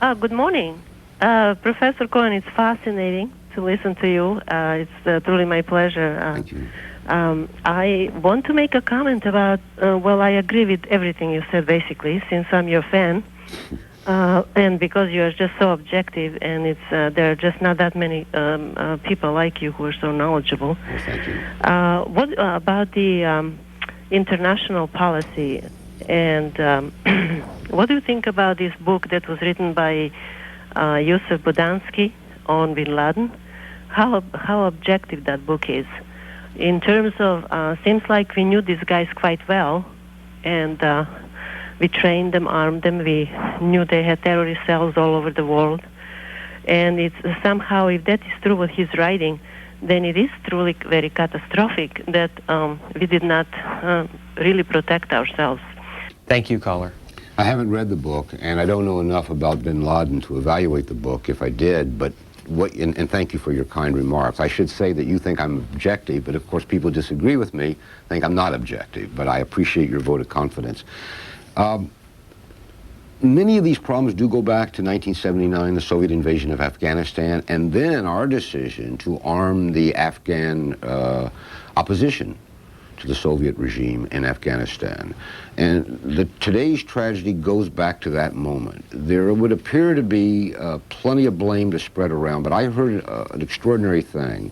Good morning. Professor Cohen, it's fascinating to listen to you. It's truly my pleasure. Thank you. I want to make a comment about, well, I agree with everything you said, basically, since I'm your fan. And because you are just so objective, and there are just not that many people like you who are so knowledgeable. Well, thank you. What about the international policy? And what do you think about this book that was written by Yusuf Bodansky on Bin Laden? How objective that book is? In terms of, seems like we knew these guys quite well, and we trained them, armed them. We knew they had terrorist cells all over the world. And it's somehow, if that is true what he's writing, then it is truly very catastrophic that we did not really protect ourselves. Thank you, caller. I haven't read the book, and I don't know enough about bin Laden to evaluate the book if I did, but and thank you for your kind remarks. I should say that you think I'm objective, but of course people disagree with me, think I'm not objective, but I appreciate your vote of confidence. Many of these problems do go back to 1979, the Soviet invasion of Afghanistan, and then our decision to arm the Afghan opposition to the Soviet regime in Afghanistan. And today's tragedy goes back to that moment. There would appear to be plenty of blame to spread around, but I heard an extraordinary thing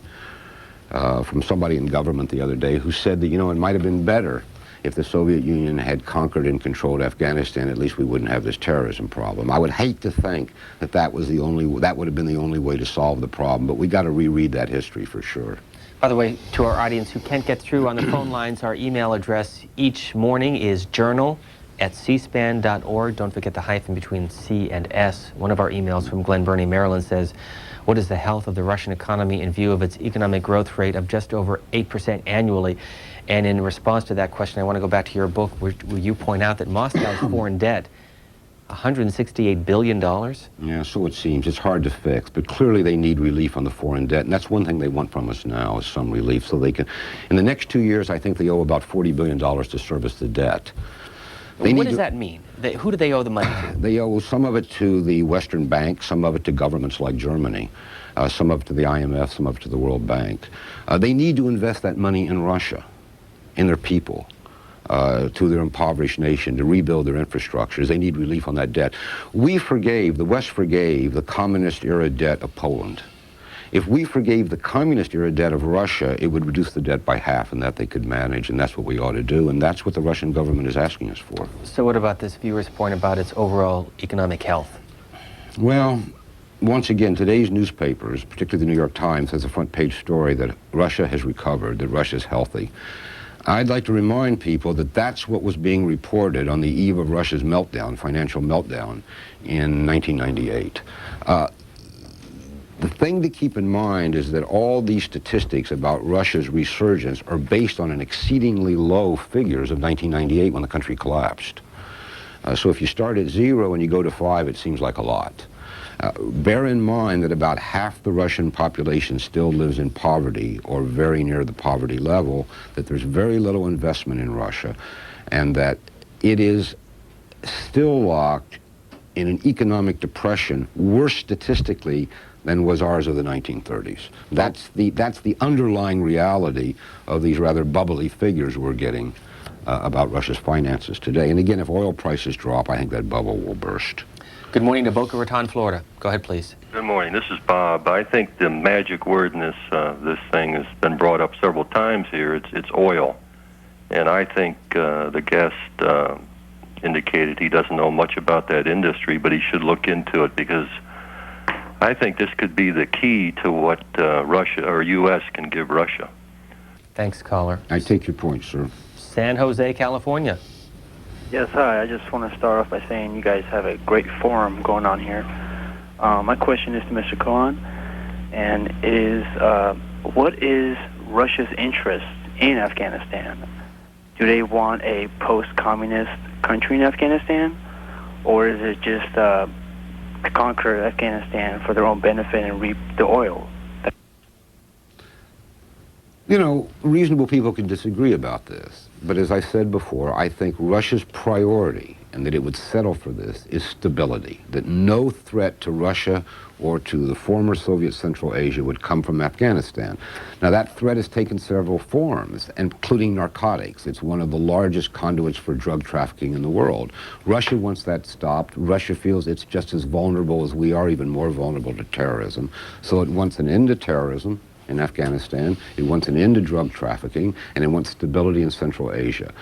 from somebody in government the other day who said that, you know, it might have been better if the Soviet Union had conquered and controlled Afghanistan. At least we wouldn't have this terrorism problem. I would hate to think that that would have been the only way to solve the problem, but we got to reread that history for sure. By the way, to our audience who can't get through on the phone lines, our email address each morning is journal@cspan.org. Don't forget the hyphen between C and S. One of our emails from Glen Burnie, Maryland says, what is the health of the Russian economy in view of its economic growth rate of just over 8% annually? And in response to that question, I want to go back to your book where you point out that Moscow's foreign debt, $168 billion? Yeah, so it seems. It's hard to fix, but clearly they need relief on the foreign debt, and that's one thing they want from us now is some relief so they can... In the next 2 years, I think they owe about $40 billion to service the debt. What does that mean? Who do they owe the money to? They owe some of it to the Western banks, some of it to governments like Germany, some of it to the IMF, some of it to the World Bank. They need to invest that money in Russia, in their people, to their impoverished nation, to rebuild their infrastructures. They need relief on that debt. The West forgave the communist-era debt of Poland. If we forgave the communist-era debt of Russia, it would reduce the debt by half, and that they could manage, and that's what we ought to do, and that's what the Russian government is asking us for. So what about this viewer's point about its overall economic health? Well, once again, today's newspapers, particularly the New York Times, has a front-page story that Russia has recovered, that Russia's healthy. I'd like to remind people that that's what was being reported on the eve of Russia's meltdown, financial meltdown, in 1998. The thing to keep in mind is that all these statistics about Russia's resurgence are based on an exceedingly low figures of 1998 when the country collapsed. So if you start at 0 and you go to 5, it seems like a lot. Bear in mind that about half the Russian population still lives in poverty or very near the poverty level, that there's very little investment in Russia, and that it is still locked in an economic depression, worse statistically than was ours of the 1930s. That's the underlying reality of these rather bubbly figures we're getting about Russia's finances today. And again, if oil prices drop, I think that bubble will burst. Good morning to Boca Raton, Florida. Go ahead, please. Good morning. This is Bob. I think the magic word in this thing has been brought up several times here. It's oil. And I think the guest indicated he doesn't know much about that industry, but he should look into it, because I think this could be the key to what Russia or U.S. can give Russia. Thanks, caller. I take your point, sir. San Jose, California. Yes, hi. I just want to start off by saying you guys have a great forum going on here. My question is to Mr. Cohen, and it is, what is Russia's interest in Afghanistan? Do they want a post-communist country in Afghanistan, or is it just to conquer Afghanistan for their own benefit and reap the oil? You know, reasonable people can disagree about this, but as I said before, I think Russia's priority, and that it would settle for this, is stability, that no threat to Russia or to the former Soviet Central Asia would come from Afghanistan. Now, that threat has taken several forms, including narcotics. It's one of the largest conduits for drug trafficking in the world. Russia wants that stopped. Russia feels it's just as vulnerable as we are, even more vulnerable to terrorism. So it wants an end to terrorism in Afghanistan, it wants an end to drug trafficking, and it wants stability in Central Asia.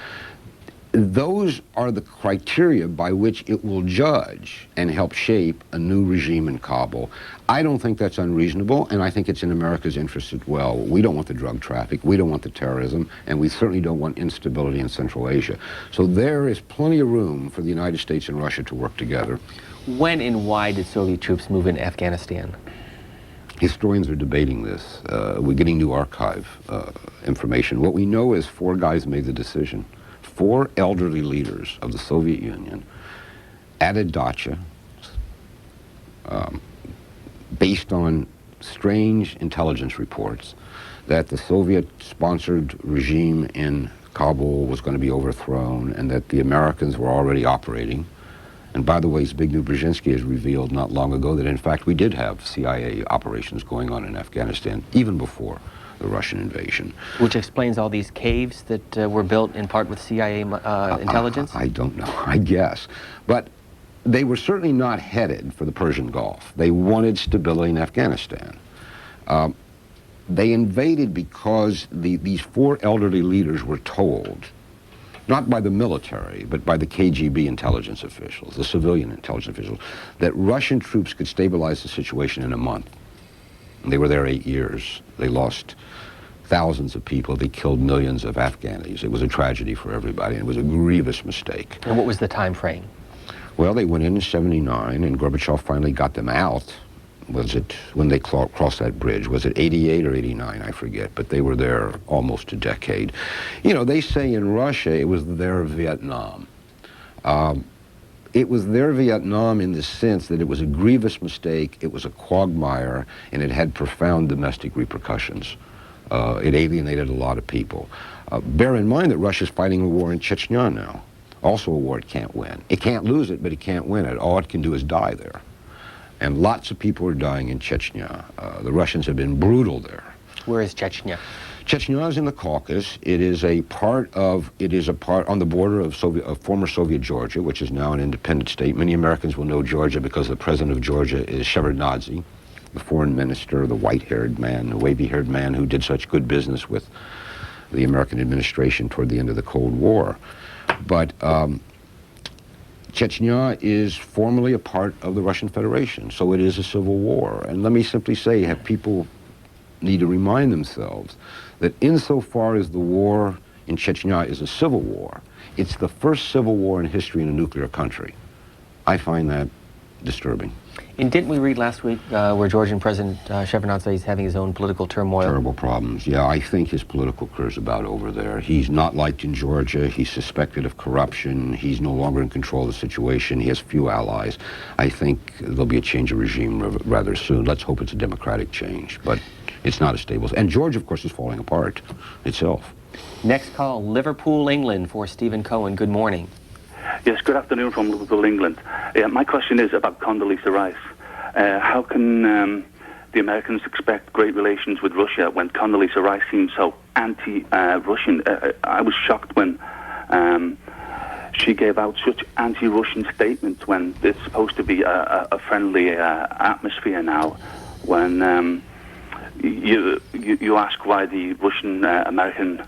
Those are the criteria by which it will judge and help shape a new regime in Kabul. I don't think that's unreasonable, and I think it's in America's interest as well. We don't want the drug traffic, we don't want the terrorism, and we certainly don't want instability in Central Asia. So there is plenty of room for the United States and Russia to work together. When and why did Soviet troops move into Afghanistan? Historians are debating this. We're getting new archive information. What we know is 4 guys made the decision. 4 elderly leaders of the Soviet Union added dacha based on strange intelligence reports that the Soviet-sponsored regime in Kabul was going to be overthrown and that the Americans were already operating. And by the way, Zbigniew Brzezinski has revealed not long ago that in fact we did have CIA operations going on in Afghanistan even before the Russian invasion. Which explains all these caves that were built in part with CIA intelligence? I don't know, I guess. But they were certainly not headed for the Persian Gulf. They wanted stability in Afghanistan. They invaded because these 4 elderly leaders were told, not by the military, but by the KGB intelligence officials, the civilian intelligence officials, that Russian troops could stabilize the situation in a month. And they were there 8 years. They lost thousands of people. They killed millions of Afghanis. It was a tragedy for everybody, and it was a grievous mistake. And what was the time frame? Well, they went in '79, and Gorbachev finally got them out. Was it when they crossed that bridge? Was it 88 or 89? I forget, but they were there almost a decade. You know, they say in Russia it was their Vietnam. It was their Vietnam in the sense that it was a grievous mistake, it was a quagmire, and it had profound domestic repercussions. It alienated a lot of people. Bear in mind that Russia's fighting a war in Chechnya now. Also a war it can't win. It can't lose it, but it can't win it. All it can do is die there. And lots of people are dying in Chechnya. The Russians have been brutal there. Where is Chechnya? Chechnya is in the Caucasus. It is a part on the border of former Soviet Georgia, which is now an independent state. Many Americans will know Georgia because the president of Georgia is Shevardnadze, the foreign minister, the white-haired man, the wavy-haired man who did such good business with the American administration toward the end of the Cold War. But Chechnya is formally a part of the Russian Federation, so it is a civil war. And let me simply say, people need to remind themselves that insofar as the war in Chechnya is a civil war, it's the first civil war in history in a nuclear country. I find that disturbing. And didn't we read last week where Georgian President Shevardnadze is having his own political turmoil? Terrible problems. Yeah, I think his political career is about over there. He's not liked in Georgia. He's suspected of corruption. He's no longer in control of the situation. He has few allies. I think there'll be a change of regime rather soon. Let's hope it's a democratic change, but it's not as stable. And Georgia, of course, is falling apart itself. Next call, Liverpool, England, for Stephen Cohen. Good morning. Yes, good afternoon from Liverpool, England. My question is about Condoleezza Rice. How can the Americans expect great relations with Russia when Condoleezza Rice seems so anti-Russian? I was shocked when she gave out such anti-Russian statements when it's supposed to be a friendly atmosphere now. When you ask why the Russian-American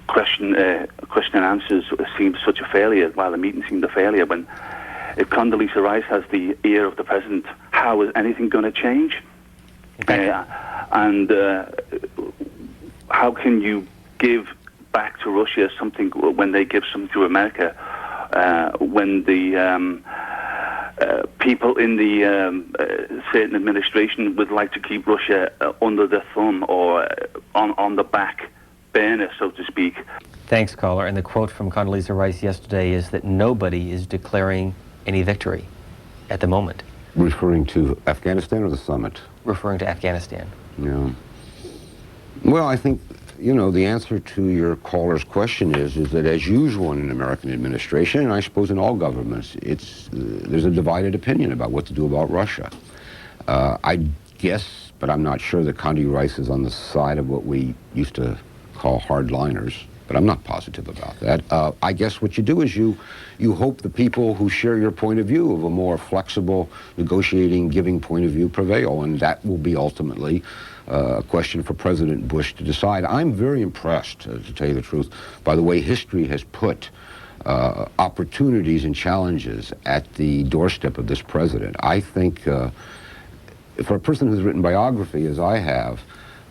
question and answers seemed such a failure, while the meeting seemed a failure, when if Condoleezza Rice has the ear of the president, how is anything going to change? And how can you give back to Russia something when they give something to America, when the people in the certain administration would like to keep Russia under their thumb or on the back burner, so to speak? Thanks, caller. And the quote from Condoleezza Rice yesterday is that nobody is declaring any victory at the moment. Referring to Afghanistan or the summit? Referring to Afghanistan. Yeah. Well, I think, the answer to your caller's question is that as usual in an American administration, and I suppose in all governments, there's a divided opinion about what to do about Russia. I guess, but I'm not sure, that Condoleezza Rice is on the side of what we used to call hardliners, but I'm not positive about that. I guess what you do is you hope the people who share your point of view of a more flexible, negotiating, giving point of view prevail, and that will be ultimately a question for President Bush to decide. I'm very impressed, to tell you the truth, by the way history has put opportunities and challenges at the doorstep of this president. I think for a person who's written biography, as I have,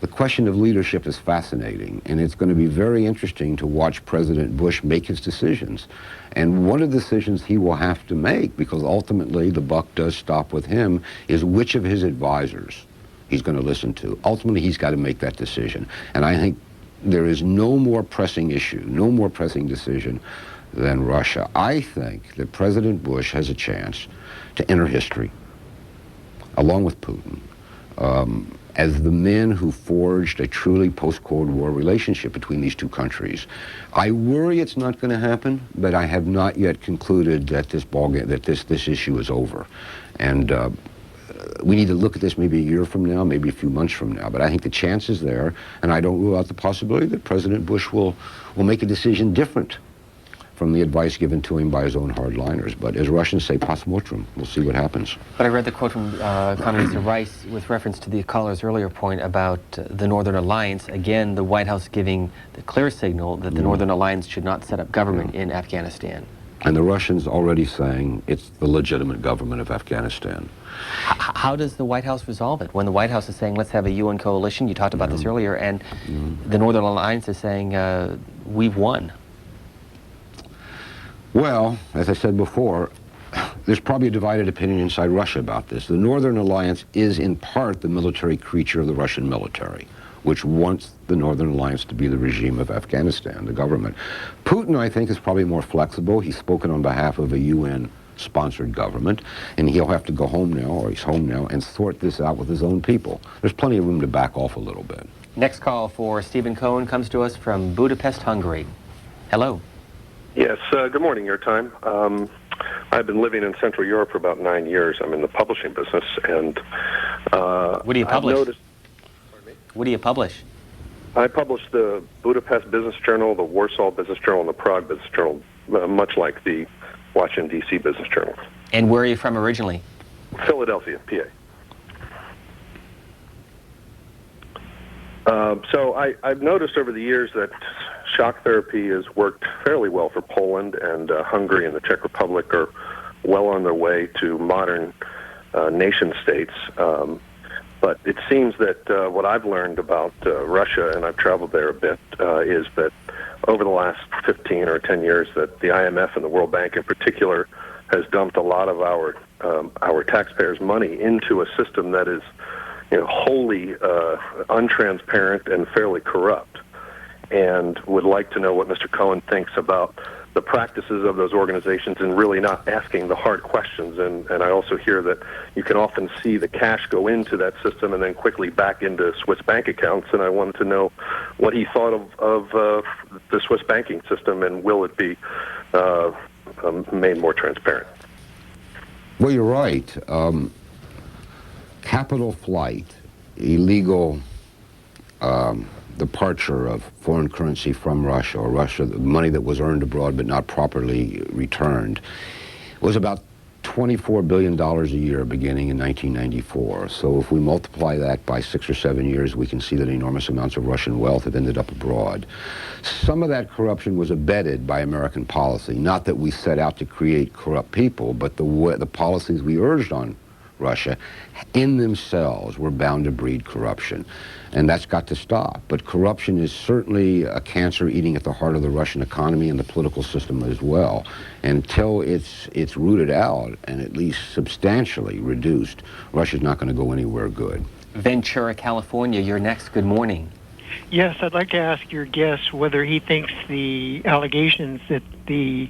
the question of leadership is fascinating, and it's going to be very interesting to watch President Bush make his decisions. And one of the decisions he will have to make, because ultimately the buck does stop with him, is which of his advisors he's going to listen to. Ultimately, he's got to make that decision. And I think there is no more pressing issue, no more pressing decision than Russia. I think that President Bush has a chance to enter history, along with Putin, as the men who forged a truly post-Cold War relationship between these two countries. I worry it's not going to happen, but I have not yet concluded that this issue is over. And we need to look at this maybe a year from now, maybe a few months from now. But I think the chance is there, and I don't rule out the possibility that President Bush will make a decision different from the advice given to him by his own hardliners. But as Russians say, pas mortem. We'll see what happens. But I read the quote from Condoleezza Rice with reference to the caller's earlier point about the Northern Alliance. Again, the White House giving the clear signal that the Northern Alliance should not set up government in Afghanistan. And the Russians already saying it's the legitimate government of Afghanistan. How does the White House resolve it? When the White House is saying, let's have a UN coalition, you talked about this earlier, and the Northern Alliance is saying, we've won. Well, as I said before, there's probably a divided opinion inside Russia about this. The Northern Alliance is in part the military creature of the Russian military, which wants the Northern Alliance to be the regime of Afghanistan, the government. Putin, I think, is probably more flexible. He's spoken on behalf of a UN-sponsored government, and he'll have to go home now, or he's home now, and sort this out with his own people. There's plenty of room to back off a little bit. Next call for Stephen Cohen comes to us from Budapest, Hungary. Hello. Yes, good morning, your time. I've been living in Central Europe for about 9 years. I'm in the publishing business, and what do you publish? What do you publish? I publish the Budapest Business Journal, the Warsaw Business Journal, and the Prague Business Journal, much like the Washington, D.C. Business Journal. And where are you from originally? Philadelphia, PA. So I've noticed over the years that shock therapy has worked fairly well for Poland, and Hungary and the Czech Republic are well on their way to modern nation states. But it seems that what I've learned about Russia, and I've traveled there a bit, is that over the last 15 or 10 years that the IMF and the World Bank in particular has dumped a lot of our taxpayers' money into a system that is wholly untransparent and fairly corrupt, and would like to know what Mr. Cohen thinks about the practices of those organizations and really not asking the hard questions. And I also hear that you can often see the cash go into that system and then quickly back into Swiss bank accounts, and I wanted to know what he thought of the Swiss banking system, and will it be made more transparent? Well, you're right. Capital flight, illegal departure of foreign currency from Russia, or Russia, the money that was earned abroad but not properly returned, was about $24 billion a year beginning in 1994. So if we multiply that by 6 or 7 years, we can see that enormous amounts of Russian wealth have ended up abroad. Some of that corruption was abetted by American policy. Not that we set out to create corrupt people, but the policies we urged on Russia in themselves were bound to breed corruption, and that's got to stop. But corruption is certainly a cancer eating at the heart of the Russian economy and the political system as well. Until it's rooted out and at least substantially reduced, Russia's not going to go anywhere good. Ventura, California, you're next. Good morning. Yes, I'd like to ask your guest whether he thinks the allegations that the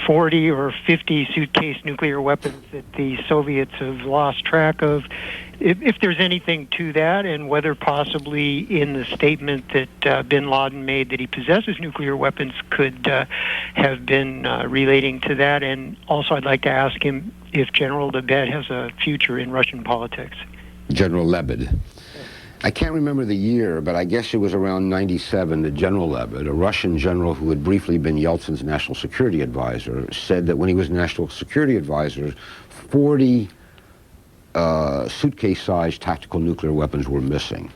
40 or 50 suitcase nuclear weapons that the Soviets have lost track of, if there's anything to that, and whether possibly in the statement that bin Laden made that he possesses nuclear weapons could have been relating to that. And also I'd like to ask him if General Lebed has a future in Russian politics. General Lebed. I can't remember the year, but I guess it was around 97 that General Lebed, a Russian general who had briefly been Yeltsin's national security advisor, said that when he was national security advisor, 40 suitcase-sized tactical nuclear weapons were missing.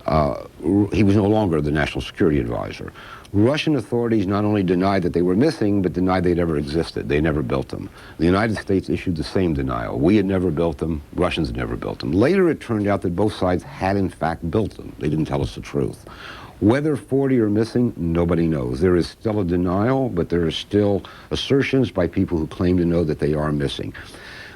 He was no longer the national security advisor. Russian authorities not only denied that they were missing, but denied they'd ever existed. They never built them. The United States issued the same denial. We had never built them. Russians had never built them. Later, it turned out that both sides had, in fact, built them. They didn't tell us the truth. Whether 40 are missing, nobody knows. There is still a denial, but there are still assertions by people who claim to know that they are missing.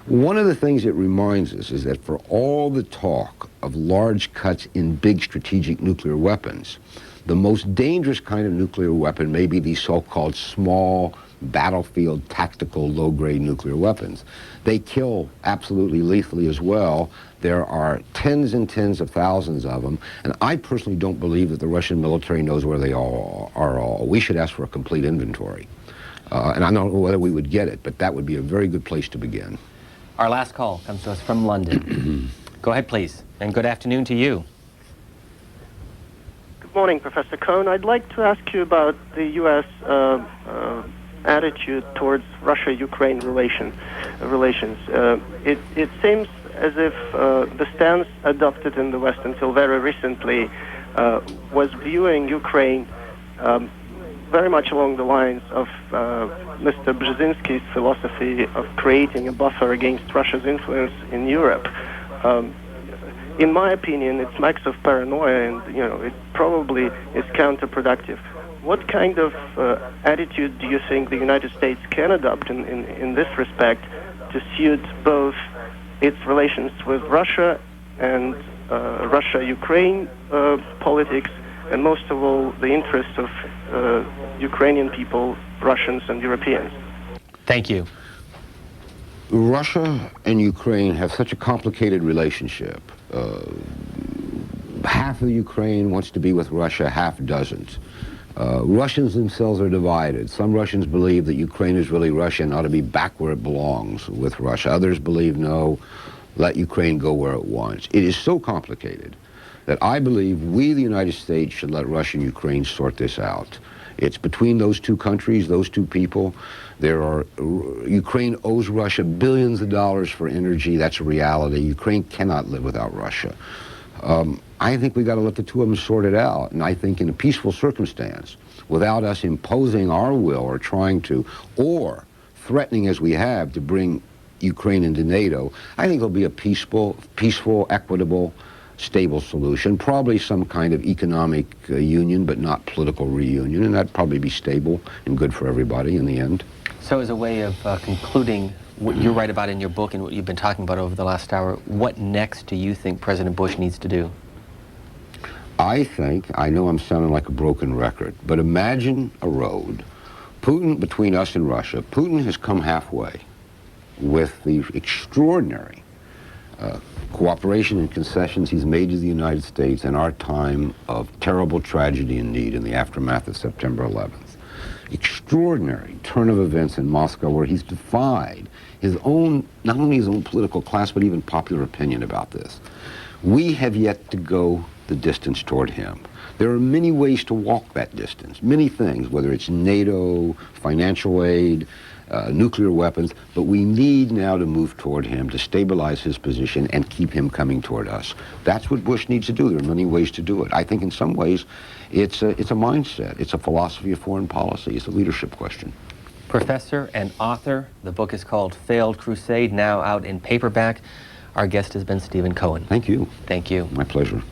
One of the things it reminds us is that for all the talk of large cuts in big strategic nuclear weapons, the most dangerous kind of nuclear weapon may be these so-called small battlefield tactical low-grade nuclear weapons. They kill absolutely lethally as well. There are tens and tens of thousands of them, and I personally don't believe that the Russian military knows where they all are. We should ask for a complete inventory. And I don't know whether we would get it, but that would be a very good place to begin. Our last call comes to us from London. Go ahead, please, and good afternoon to you. Good morning, Professor Cohen. I'd like to ask you about the U.S. Attitude towards Russia-Ukraine relations. It seems as if the stance adopted in the West until very recently was viewing Ukraine very much along the lines of Mr. Brzezinski's philosophy of creating a buffer against Russia's influence in Europe. In my opinion, it smacks of paranoia, and it probably is counterproductive. What kind of attitude do you think the United States can adopt in this respect to suit both its relations with Russia and Russia-Ukraine politics, and most of all, the interests of Ukrainian people, Russians, and Europeans? Thank you. Russia and Ukraine have such a complicated relationship. Half of Ukraine wants to be with Russia, half doesn't. Russians themselves are divided. Some Russians believe that Ukraine is really Russia and ought to be back where it belongs with Russia. Others believe, no, let Ukraine go where it wants. It is so complicated that I believe we, the United States, should let Russia and Ukraine sort this out. It's between those two countries, those two people. Ukraine owes Russia billions of dollars for energy. That's a reality. Ukraine cannot live without Russia. I think we got to let the two of them sort it out. And I think in a peaceful circumstance, without us imposing our will or trying to, or threatening as we have to bring Ukraine into NATO, I think it'll be a peaceful, equitable, stable solution. Probably some kind of economic union, but not political reunion. And that'd probably be stable and good for everybody in the end. So as a way of concluding what you write about in your book and what you've been talking about over the last hour, what next do you think President Bush needs to do? I know I'm sounding like a broken record, but imagine a road. Putin, between us and Russia, Putin has come halfway with the extraordinary cooperation and concessions he's made to the United States in our time of terrible tragedy and need in the aftermath of September 11th. Extraordinary turn of events in Moscow where he's defied his own, not only his own political class, but even popular opinion about this. We have yet to go the distance toward him. There are many ways to walk that distance, many things, whether it's NATO, financial aid, nuclear weapons, but we need now to move toward him to stabilize his position and keep him coming toward us. That's what Bush needs to do. There are many ways to do it. I think in some ways it's a mindset. It's a philosophy of foreign policy. It's a leadership question. Professor and author, the book is called Failed Crusade, now out in paperback. Our guest has been Stephen Cohen. Thank you. Thank you. My pleasure.